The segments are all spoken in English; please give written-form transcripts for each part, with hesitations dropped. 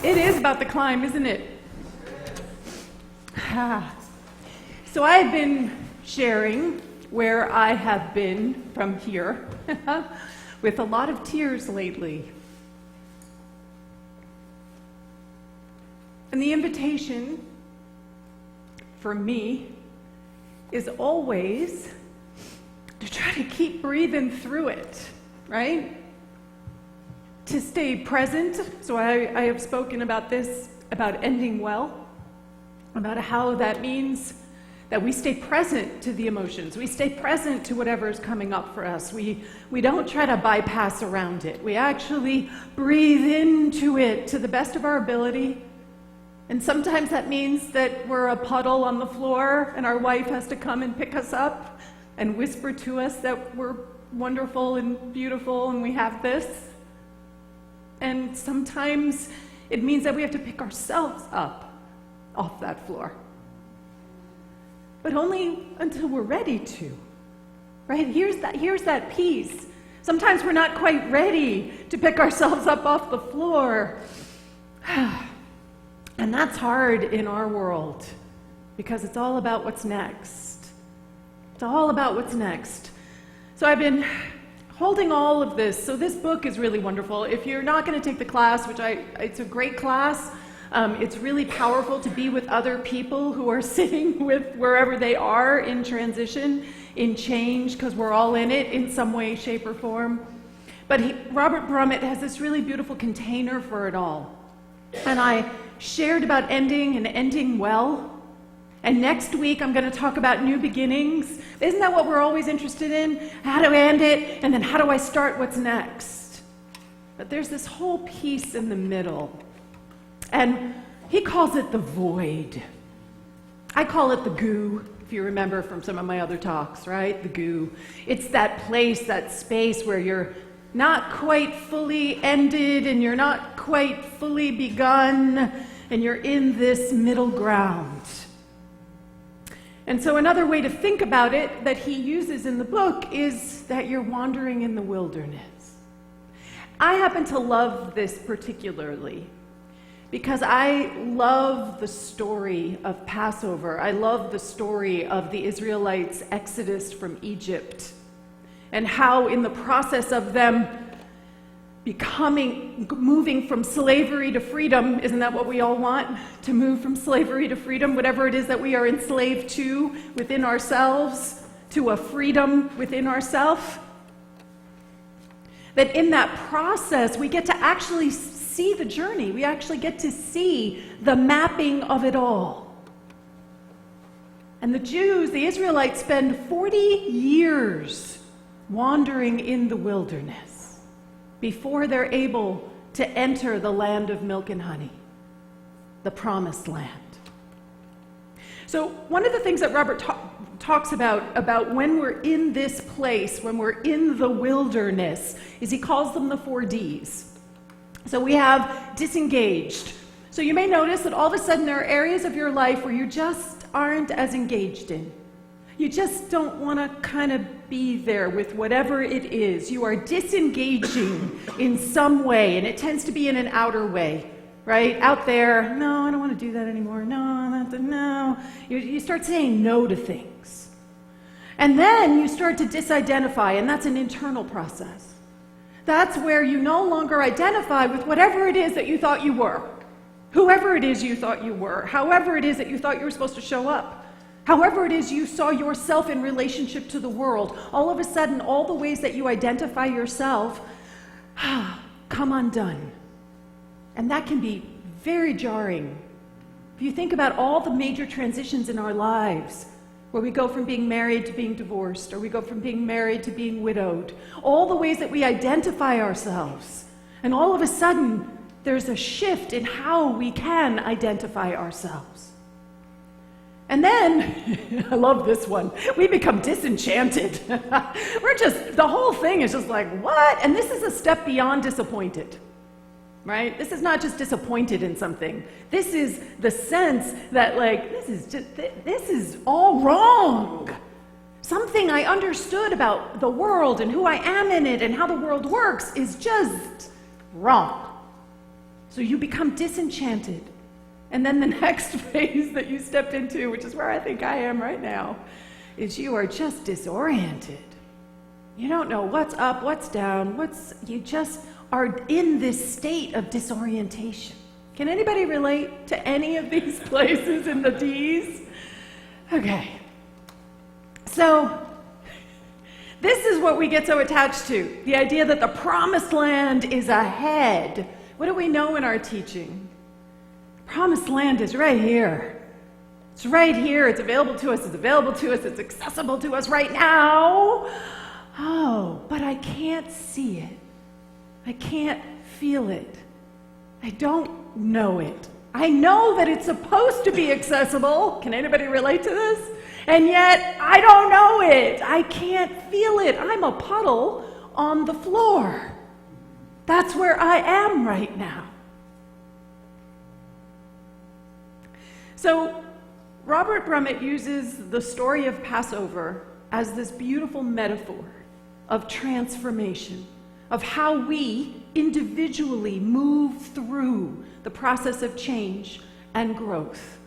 It is about the climb, isn't it? So I have been sharing where I have been from here with a lot of tears lately. And the invitation for me is always to try to keep breathing through it, right? To stay present. So I have spoken about this, about ending well, about how that means that we stay present to the emotions. We stay present to whatever is coming up for us. We don't try to bypass around it. We actually breathe into it to the best of our ability. And sometimes that means that we're a puddle on the floor and our wife has to come and pick us up and whisper to us that we're wonderful and beautiful and we have this. And sometimes it means that we have to pick ourselves up off that floor. But only until we're ready to, right? Here's that piece. Sometimes we're not quite ready to pick ourselves up off the floor. And that's hard in our world because it's all about what's next. It's all about what's next. So I've been holding all of this. So this book is really wonderful. If you're not going to take the class, it's a great class. It's really powerful to be with other people who are sitting with wherever they are in transition, in change, because we're all in it in some way, shape, or form. But Robert Brummett has this really beautiful container for it all. And I shared about ending and ending well. And next week, I'm going to talk about new beginnings. Isn't that what we're always interested in? How do I end it? And then how do I start what's next? But there's this whole piece in the middle. And he calls it the void. I call it the goo, if you remember from some of my other talks, right? The goo. It's that place, that space where you're not quite fully ended and you're not quite fully begun and you're in this middle ground. And so another way to think about it that he uses in the book is that you're wandering in the wilderness. I happen to love this particularly because I love the story of Passover. I love the story of the Israelites' exodus from Egypt and how in the process of them moving from slavery to freedom, isn't that what we all want? To move from slavery to freedom, whatever it is that we are enslaved to within ourselves, to a freedom within ourselves. That in that process, we get to actually see the journey. We actually get to see the mapping of it all. And the Jews, the Israelites, spend 40 years wandering in the wilderness before they're able to enter the land of milk and honey, the promised land. So one of the things that Robert talks about when we're in this place, when we're in the wilderness, is he calls them the 4 Ds. So we have disengaged. So you may notice that all of a sudden there are areas of your life where you just aren't as engaged in. You just don't want to kind of be there with whatever it is. You are disengaging in some way, and it tends to be in an outer way, right? Out there, no, I don't want to do that anymore. No. You start saying no to things. And then you start to disidentify, and that's an internal process. That's where you no longer identify with whatever it is that you thought you were, whoever it is you thought you were, however it is that you thought you were supposed to show up. However it is you saw yourself in relationship to the world, all of a sudden, all the ways that you identify yourself come undone. And that can be very jarring. If you think about all the major transitions in our lives, where we go from being married to being divorced, or we go from being married to being widowed, all the ways that we identify ourselves, and all of a sudden, there's a shift in how we can identify ourselves. And then, I love this one, we become disenchanted. The whole thing is just like, what? And this is a step beyond disappointed, right? This is not just disappointed in something. This is the sense that this is all wrong. Something I understood about the world and who I am in it and how the world works is just wrong. So you become disenchanted. And then the next phase that you stepped into, which is where I think I am right now, is you are just disoriented. You don't know what's up, what's down, you just are in this state of disorientation. Can anybody relate to any of these places in the D's? Okay. So, this is what we get so attached to, the idea that the promised land is ahead. What do we know in our teaching? The promised land is right here. It's right here, it's available to us, it's accessible to us right now. Oh, but I can't see it. I can't feel it. I don't know it. I know that it's supposed to be accessible. Can anybody relate to this? And yet, I don't know it. I can't feel it. I'm a puddle on the floor. That's where I am right now. So, Robert Brummett uses the story of Passover as this beautiful metaphor of transformation, of how we individually move through the process of change and growth.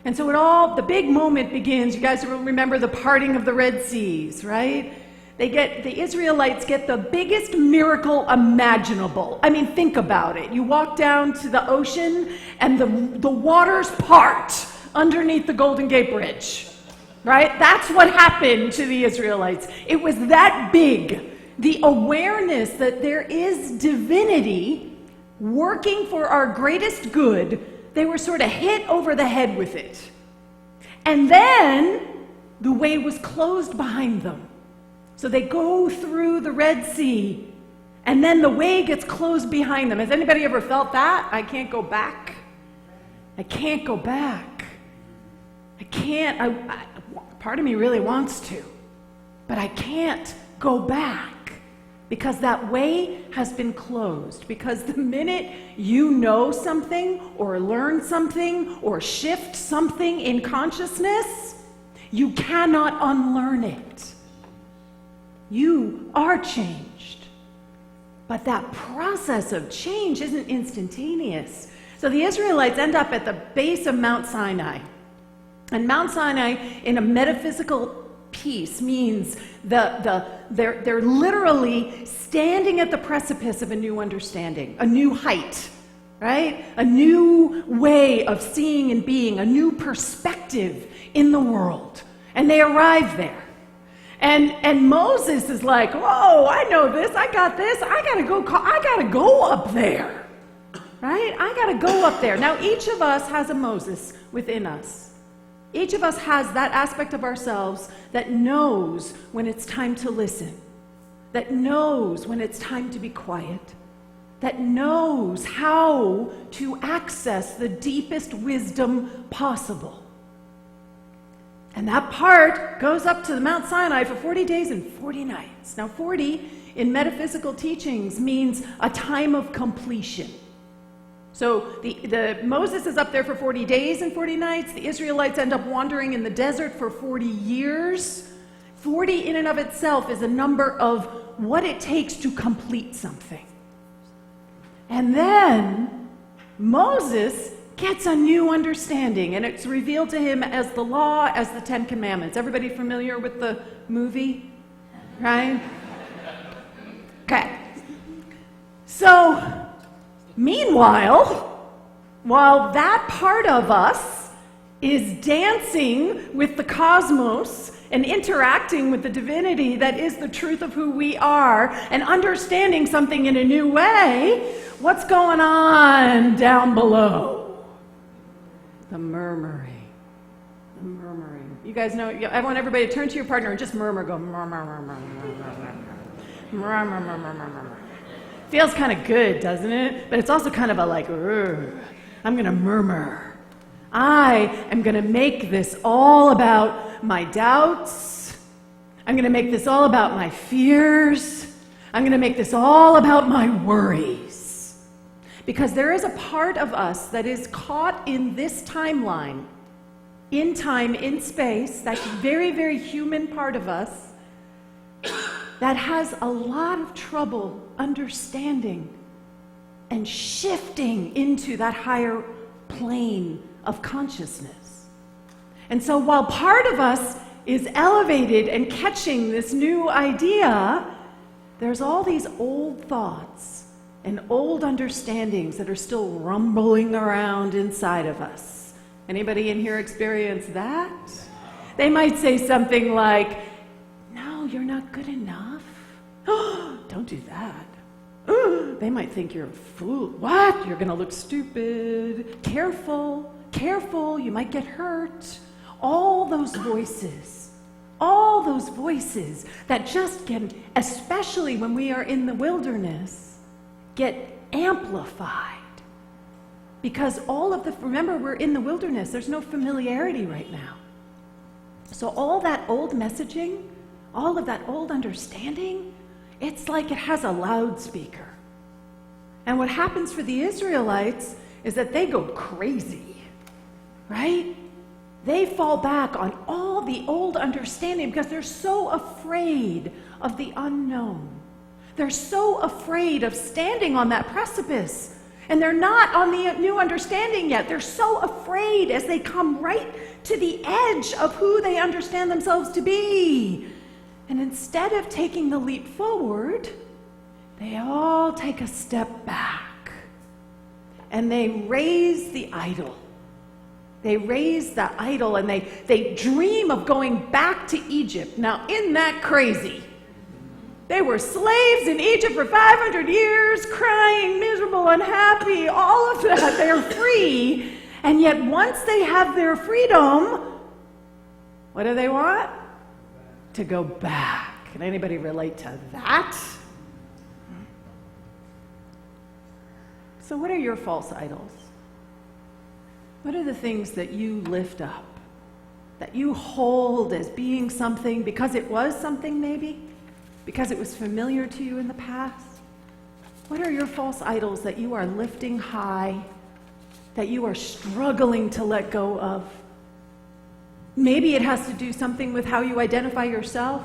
And so the big moment begins. You guys remember the parting of the Red Seas, right? The Israelites get the biggest miracle imaginable. I mean, think about it. You walk down to the ocean and the waters part underneath the Golden Gate Bridge, right? That's what happened to the Israelites. It was that big. The awareness that there is divinity working for our greatest good, they were sort of hit over the head with it. And then the way was closed behind them. So they go through the Red Sea, and then the way gets closed behind them. Has anybody ever felt that? I can't go back. I can't go back. I can't. Part of me really wants to, but I can't go back. Because that way has been closed. Because the minute you know something, or learn something, or shift something in consciousness, you cannot unlearn it. You are changed. But that process of change isn't instantaneous. So the Israelites end up at the base of Mount Sinai. And Mount Sinai, in a metaphysical piece, means they're literally standing at the precipice of a new understanding, a new height, right? A new way of seeing and being, a new perspective in the world. And they arrive there. And Moses is like, whoa, I know this, I got this, I gotta go up there, right? I gotta go up there. Now, each of us has a Moses within us. Each of us has that aspect of ourselves that knows when it's time to listen, that knows when it's time to be quiet, that knows how to access the deepest wisdom possible. And that part goes up to the Mount Sinai for 40 days and 40 nights. Now, 40 in metaphysical teachings means a time of completion. So the Moses is up there for 40 days and 40 nights. The Israelites end up wandering in the desert for 40 years. 40 in and of itself is a number of what it takes to complete something. And then Moses gets a new understanding, and it's revealed to him as the law, as the Ten Commandments. Everybody familiar with the movie? Right? Okay. So, meanwhile, while that part of us is dancing with the cosmos and interacting with the divinity that is the truth of who we are and understanding something in a new way, what's going on down below? The murmuring. The murmuring. You guys know, I want everybody to turn to your partner and just murmur, go murmur, murmur, murmur, murmur, murmur, murmur, murmur, murmur. Feels kind of good, doesn't it? But it's also kind of a like, I'm going to murmur. I am going to make this all about my doubts. I'm going to make this all about my fears. I'm going to make this all about my worries. Because there is a part of us that is caught in this timeline, in time, in space, that very, very human part of us that has a lot of trouble understanding and shifting into that higher plane of consciousness. And so while part of us is elevated and catching this new idea, there's all these old thoughts and old understandings that are still rumbling around inside of us. Anybody in here experience that? They might say something like, "No, you're not good enough." Don't do that. They might think you're a fool. What? You're going to look stupid. Careful, careful, you might get hurt. All those voices that just can, especially when we are in the wilderness, get amplified. Because remember, we're in the wilderness, there's no familiarity right now. So all that old messaging, all of that old understanding, it's like it has a loudspeaker. And what happens for the Israelites is that they go crazy, right? They fall back on all the old understanding because they're so afraid of the unknown. They're so afraid of standing on that precipice. And they're not on the new understanding yet. They're so afraid as they come right to the edge of who they understand themselves to be. And instead of taking the leap forward, they all take a step back. And they raise the idol. They raise the idol and they dream of going back to Egypt. Now, isn't that crazy? They were slaves in Egypt for 500 years, crying, miserable, unhappy, all of that. They're free. And yet once they have their freedom, what do they want? To go back. Can anybody relate to that? So what are your false idols? What are the things that you lift up, that you hold as being something because it was something maybe? Because it was familiar to you in the past? What are your false idols that you are lifting high, that you are struggling to let go of? Maybe it has to do something with how you identify yourself.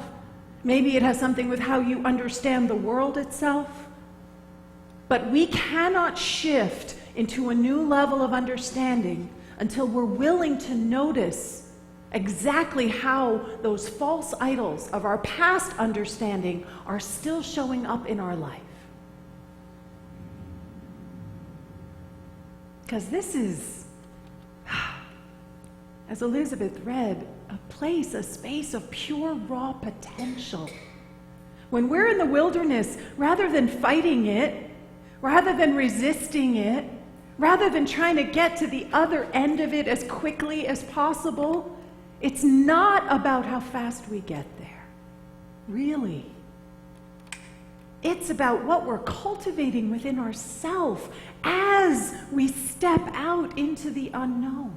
Maybe it has something with how you understand the world itself. But we cannot shift into a new level of understanding until we're willing to notice exactly how those false idols of our past understanding are still showing up in our life. Because this is, as Elizabeth read, a space of pure raw potential. When we're in the wilderness, rather than fighting it, rather than resisting it, rather than trying to get to the other end of it as quickly as possible, it's not about how fast we get there, really. It's about what we're cultivating within ourselves as we step out into the unknown.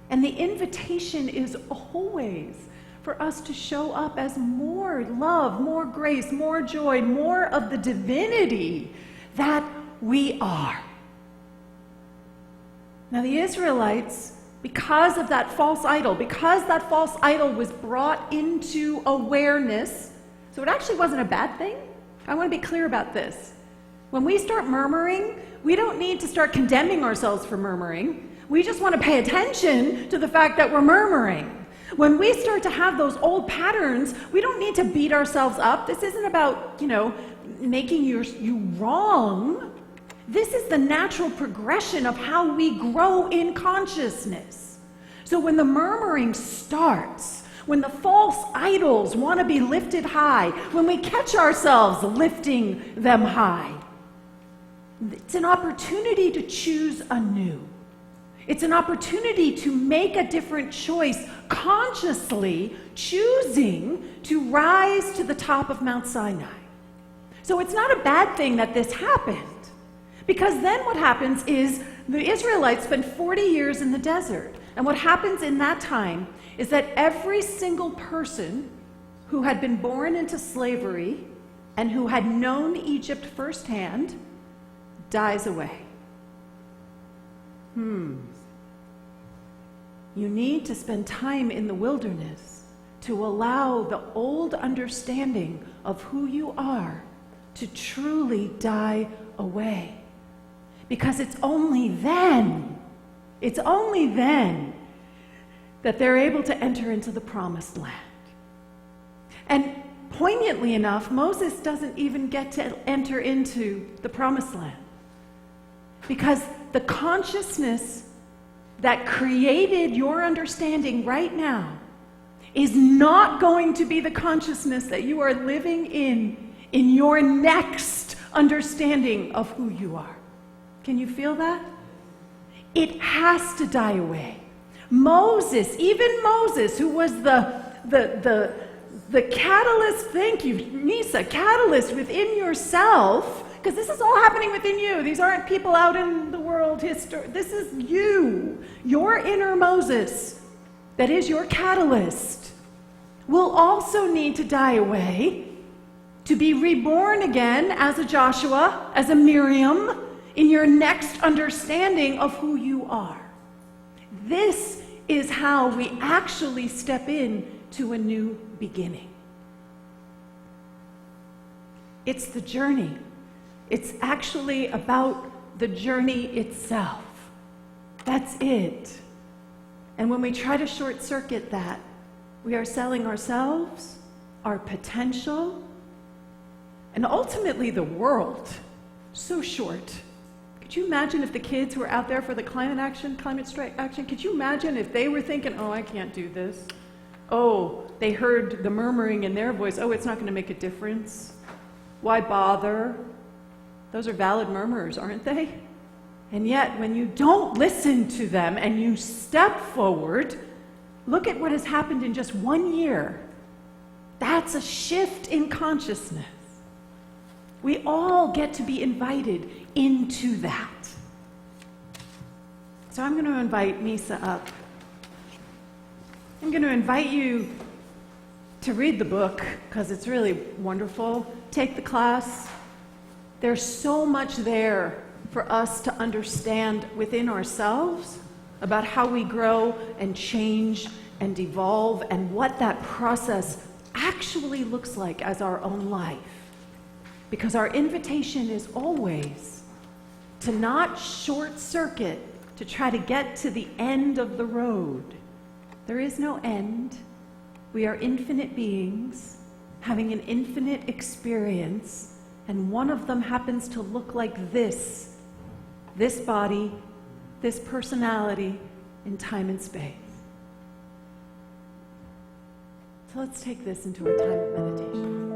And the invitation is always for us to show up as more love, more grace, more joy, more of the divinity that we are. Now the Israelites, because of that false idol, because that false idol was brought into awareness, so it actually wasn't a bad thing. I want to be clear about this. When we start murmuring, we don't need to start condemning ourselves for murmuring. We just want to pay attention to the fact that we're murmuring. When we start to have those old patterns, we don't need to beat ourselves up. This isn't about, making you wrong. This is the natural progression of how we grow in consciousness. So when the murmuring starts, when the false idols want to be lifted high, when we catch ourselves lifting them high, it's an opportunity to choose anew. It's an opportunity to make a different choice, consciously choosing to rise to the top of Mount Sinai. So it's not a bad thing that this happened, because then what happens is the Israelites spend 40 years in the desert. And what happens in that time is that every single person who had been born into slavery and who had known Egypt firsthand dies away. You need to spend time in the wilderness to allow the old understanding of who you are to truly die away. because it's only then that they're able to enter into the promised land. And poignantly enough, Moses doesn't even get to enter into the promised land, because the consciousness that created your understanding right now is not going to be the consciousness that you are living in your next understanding of who you are. Can you feel that? It has to die away. Moses, even Moses, who was the catalyst, thank you, Misa, catalyst within yourself, because this is all happening within you. These aren't people out in the world history. This is you, your inner Moses, that is your catalyst, will also need to die away to be reborn again as a Joshua, as a Miriam, in your next understanding of who you are. This is how we actually step in to a new beginning. It's the journey. It's actually about the journey itself. That's it. And when we try to short circuit that, we are selling ourselves, our potential, and ultimately the world so short. Could you imagine if the kids who are out there for the climate strike action, could you imagine if they were thinking, oh, I can't do this. Oh, they heard the murmuring in their voice, oh, it's not going to make a difference. Why bother? Those are valid murmurs, aren't they? And yet, when you don't listen to them and you step forward, look at what has happened in just 1 year. That's a shift in consciousness. We all get to be invited into that. So I'm going to invite Misa up. I'm going to invite you to read the book, because it's really wonderful. Take the class. There's so much there for us to understand within ourselves about how we grow and change and evolve and what that process actually looks like as our own life. Because our invitation is always to not short circuit to try to get to the end of the road. There is no end. We are infinite beings having an infinite experience, and one of them happens to look like this body, this personality in time and space. So let's take this into a time of meditation.